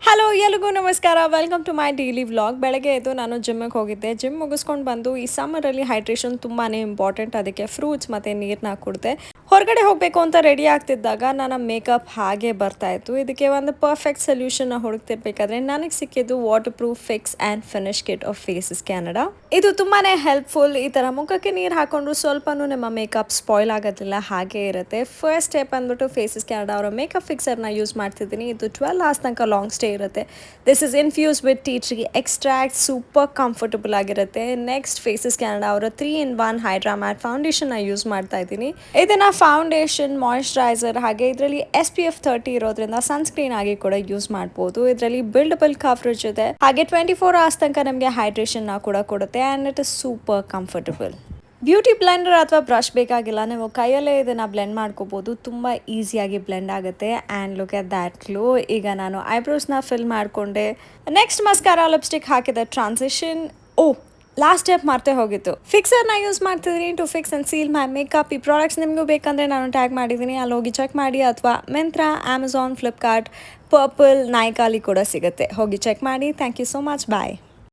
Hello ಎಲ್ರಿಗೂ ನಮಸ್ಕಾರ, welcome to my daily vlog. ಬೆಳಗ್ಗೆ ಎದ್ದು ನಾನು ಜಿಮ್ಮಿಗೆ ಹೋಗಿದ್ದೆ. ಜಿಮ್ ಮುಗಿಸ್ಕೊಂಡು ಬಂದು ಈ ಸಮ್ಮರಲ್ಲಿ ಹೈಡ್ರೇಷನ್ ತುಂಬಾ ಇಂಪಾರ್ಟೆಂಟ್. ಅದಕ್ಕೆ ಫ್ರೂಟ್ಸ್ ಮತ್ತು ನೀರನ್ನ ಕುಡಿದೆ. ಹೊರಗಡೆ ಹೋಗಬೇಕು ಅಂತ ರೆಡಿ ಆಗ್ತಿದ್ದಾಗ ನನ್ನ ಮೇಕಪ್ ಹಾಗೆ ಬರ್ತಾಯಿತ್ತು. ಇದಕ್ಕೆ ಒಂದು ಪರ್ಫೆಕ್ಟ್ ಸೊಲ್ಯೂಷನ್ನ ಹುಡುಕ್ತಿರ್ಬೇಕಾದ್ರೆ ನನಗೆ ಸಿಕ್ಕಿದ್ದು waterproof fix and finish kit of Faces Canada. ಇದು ತುಂಬಾ ಹೆಲ್ಪ್ಫುಲ್. ಈ ಥರ ಮುಖಕ್ಕೆ ನೀರು ಹಾಕೊಂಡ್ರು ಸ್ವಲ್ಪನೂ ನಿಮ್ಮ ಮೇಕಪ್ ಸ್ಪಾಯ್ಲ್ ಆಗೋದಿಲ್ಲ, ಹಾಗೆ ಇರುತ್ತೆ. ಫಸ್ಟ್ ಸ್ಟೆಪ್ ಅಂದ್ಬಿಟ್ಟು ಫೇಸಸ್ ಕ್ಯಾನಡಾ ಅವರ ಮೇಕಪ್ ಫಿಕ್ಸರ್ನ ಯೂಸ್ ಮಾಡ್ತಿದ್ದೀನಿ. ಇದು 12 hours ತನಕ ಲಾಂಗ್ ಸ್ಟೇ ಇರುತ್ತೆ. This is infuse with tea tree extract. Super comfortable ಆಗಿರುತ್ತೆ. ನೆಕ್ಸ್ಟ್ ಫೇಸಸ್ ಕ್ಯಾನಡಾ ಅವರ 3-in-1 ಹೈಡ್ರಾ ಮ್ಯಾಟ್ ಫೌಂಡೇಶನ್ನ ಯೂಸ್ ಮಾಡ್ತಾ ಇದ್ದೀನಿ. ಇದನ್ನು ಫೌಂಡೇಶನ್, ಮಾಯಿಶ್ಚರೈಸರ್ ಹಾಗೆ ಇದರಲ್ಲಿ SPF 30 ಇರೋದ್ರಿಂದ ಸನ್ಸ್ಕ್ರೀನ್ ಆಗಿ ಕೂಡ ಯೂಸ್ ಮಾಡ್ಬೋದು. ಇದರಲ್ಲಿ ಬಿಲ್ಡಬಲ್ ಕವರೇಜ್ ಇದೆ ಹಾಗೆ 24 hours ತನಕ ನಮಗೆ ಹೈಡ್ರೇಷನ್ನ ಕೂಡ ಕೊಡುತ್ತೆ and it is super comfortable. Beauty Blender ಅಥವಾ ಬ್ರಷ್ ಬೇಕಾಗಿಲ್ಲ, ನೀವು ಕೈಯಲ್ಲೇ ಇದನ್ನು ಬ್ಲೆಂಡ್ ಮಾಡ್ಕೋಬೋದು. ತುಂಬ ಈಸಿಯಾಗಿ ಬ್ಲೆಂಡ್ ಆಗುತ್ತೆ. And look at that glow. ಈಗ ನಾನು ಐಬ್ರೋಸ್ನ ಫಿಲ್ ಮಾಡಿಕೊಂಡೆ. ನೆಕ್ಸ್ಟ್ ಮಸ್ಕಾರಾ ಲಿಪ್ಸ್ಟಿಕ್ ಹಾಕಿದೆ. ಟ್ರಾನ್ಸಿಷನ್. ಲಾಸ್ಟ್ ಸ್ಟೆಪ್ ಮರ್ತೇ ಹೋಗಿತ್ತು. ಫಿಕ್ಸರ್ನ ಯೂಸ್ ಮಾಡ್ತಿದ್ದೀನಿ to fix and seal my makeup. ಈ ಪ್ರಾಡಕ್ಟ್ಸ್ ನಿಮಗೂ ಬೇಕಂದರೆ ನಾನು ಟ್ಯಾಗ್ ಮಾಡಿದ್ದೀನಿ, ಅಲ್ಲಿ ಹೋಗಿ ಚೆಕ್ ಮಾಡಿ. ಅಥವಾ ಮಿಂತ್ರಾ, ಅಮೆಝಾನ್, ಫ್ಲಿಪ್ಕಾರ್ಟ್, ಪರ್ಪಲ್, ನೈಕಾಲಿ ಕೂಡ ಸಿಗುತ್ತೆ. ಹೋಗಿ ಚೆಕ್ ಮಾಡಿ. Thank you so much. Bye.